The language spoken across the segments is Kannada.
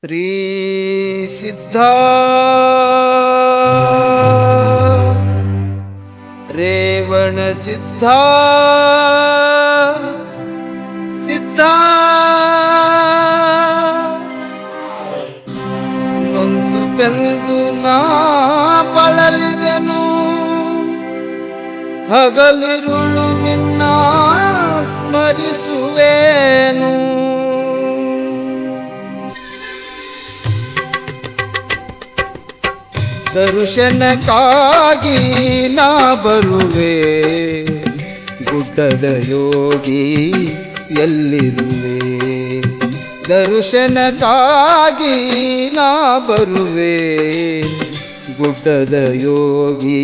ರೀ ಸಿದ್ಧ ರೇವಣ ಸಿದ್ಧ ಸಿದ್ಧ ನೊಂದು ಬೆಂದು ನಾ ಬಳಲಿದೆನು ಹಗಲಿರುಳು ನಿನ್ನ ಸ್ಮರಿಸುವೇನು ದರ್ಶನಕ್ಕಾಗಿ ನಾ ಬರುವೆ ಗುಡ್ಡದ ಯೋಗಿ ಎಲ್ಲಿರುವೆ ದರ್ಶನಕ್ಕಾಗಿ ನಾ ಬರುವೆ ಗುಡ್ಡದ ಯೋಗಿ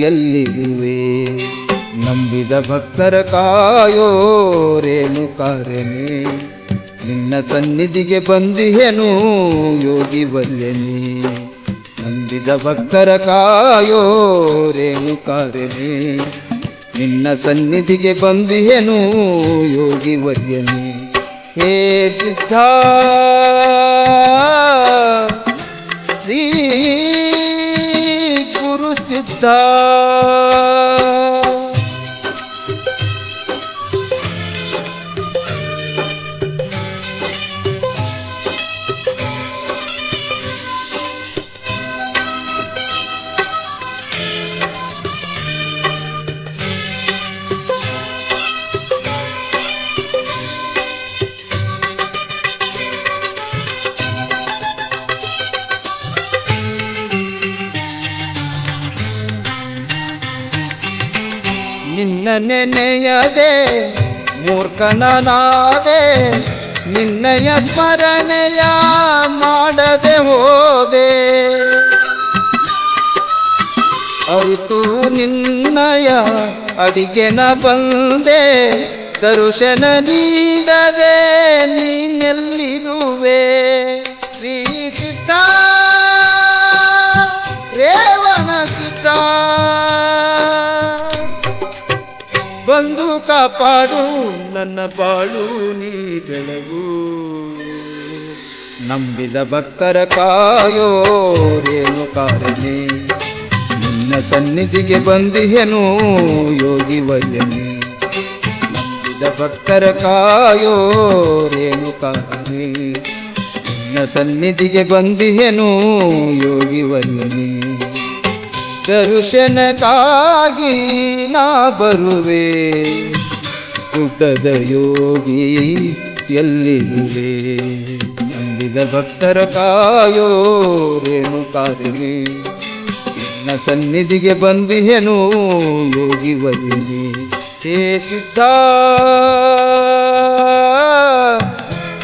ಎಲ್ಲಿರುವೆ ನಂಬಿದ ಭಕ್ತರ ಕಾಯೋ ರೇಣುಕಾರನೇ ನಿನ್ನ ಸನ್ನಿಧಿಗೆ ಬಂದಿಹೆನು ಯೋಗಿ ವಲ್ಯನೇ ನಂಬಿದ ಭಕ್ತರ ಕಾಯೋ ರೇಣುಕಾರನೇ ನಿನ್ನ ಸನ್ನಿಧಿಗೆ ಬಂದಿಹೆನು ಯೋಗಿ ವಲ್ಯನೇ ಹೇ ಸಿದ್ಧ ಶ್ರೀ ಗುರು ಸಿದ್ಧ ನಿನ್ನ ನೆನೆಯದೆ ಮೂರ್ಖನಾದೆ ನಿನ್ನಯ ಸ್ಮರಣೆಯ ಮಾಡದೆ ಹೋದೆ ಅರಿತು ನಿನ್ನಯ ಅಡಿಗೆನ ಬಂದೆ ದರ್ಶನ ನೀಡದೆ ನೀನೆಲ್ಲಿರುವೆ ಶ್ರೀ ಸಿದ್ಧ ರೇವಣ ಸಿದ್ಧ ಬಂದು ಕಾಪಾಡು ನನ್ನ ಬಾಳು ನೀ ಬೆಳಗು ನಂಬಿದ ಭಕ್ತರ ಕಾಯೋ ರೇಣುಕಾರನೇ ನಿನ್ನ ಸನ್ನಿಧಿಗೆ ಬಂದಿಹೆನು ಯೋಗಿ ವಲ್ಯನೇ ನಂಬಿದ ಭಕ್ತರ ಕಾಯೋ ರೇಣುಕಾರನೇ ನಿನ್ನ ಸನ್ನಿಧಿಗೆ ಬಂದಿಹೆನು ಯೋಗಿ ವಲ್ಯನೇ ದರ್ಶನಕ್ಕಾಗಿ ನಾ ಬರುವೆ ಗುಡ್ಡದ ಯೋಗಿ ಎಲ್ಲಿರುವೆ ನಂಬಿದ ಭಕ್ತರ ಕಾಯೋ ರೇಣುಕಾರನೇ ನಿನ್ನ ಸನ್ನಿಧಿಗೆ ಬಂದಿಹೆನು ಯೋಗಿ ವಲ್ಯನೇ ಹೇ ಸಿದ್ಧ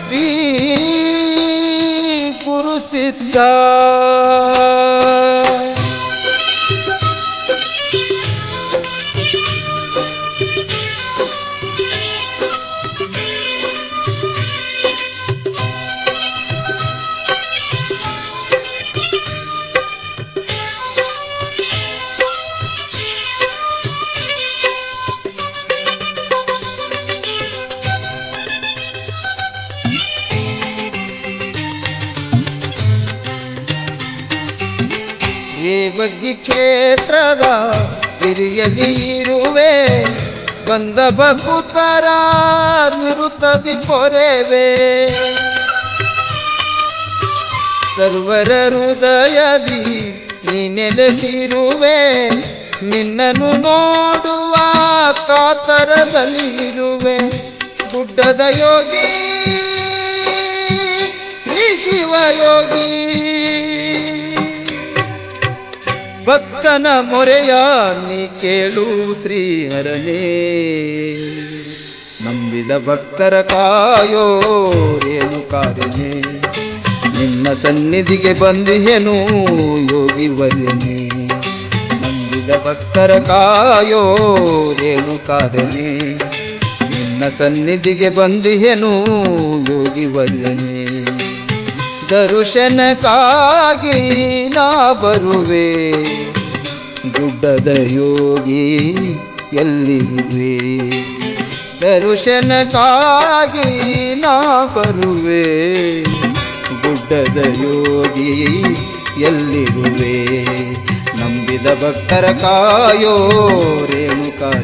ಶ್ರೀ ಗುರು ಸಿದ್ಧ ರೇವಗಿ ಕ್ಷೇತ್ರದ ಹಿರಿಯಲಿ ಇರುವೆ ಬಂದ ಭಕ್ತರ ನಿರುತ್ತದಿ ಪೊರೆವೆ ಸರ್ವರ ಹೃದಯದಿ ನೀ ನೆಲೆಸಿರುವೆ ನಿನ್ನನ್ನು ನೋಡುವ ಕಾತರದಲ್ಲಿ ಇರುವೆ ಗುಡ್ಡದ ಯೋಗಿ ನೀ ಶಿವಯೋಗಿ ಭಕ್ತನ ಮೊರೆಯ ನೀ ಕೇಳು ಶ್ರೀಹರನೇ ನಂಬಿದ ಭಕ್ತರ ಕಾಯೋ ರೇಣುಕಾರನೇ ನಿನ್ನ ಸನ್ನಿಧಿಗೆ ಬಂದಿಹೆನು ಯೋಗಿ ವಲ್ಯನೇ ನಂಬಿದ ಭಕ್ತರ ಕಾಯೋ ರೇಣುಕಾರನೇ ನಿನ್ನ ಸನ್ನಿಧಿಗೆ ಬಂದಿಹೆನು ಯೋಗಿ ವಲ್ಯನೇ ದರ್ಶನಕ್ಕಾಗಿ ನಾ ಬರುವೆ ಗುಡ್ಡದ ಯೋಗಿ ಎಲ್ಲಿರುವೆ ದರ್ಶನಕ್ಕಾಗಿ ನಾ ಬರುವೆ ಗುಡ್ಡದ ಯೋಗಿ ಎಲ್ಲಿರುವೆ? ನಂಬಿದ ಭಕ್ತರ ಕಾಯೋ ರೇಣುಕಾರೆ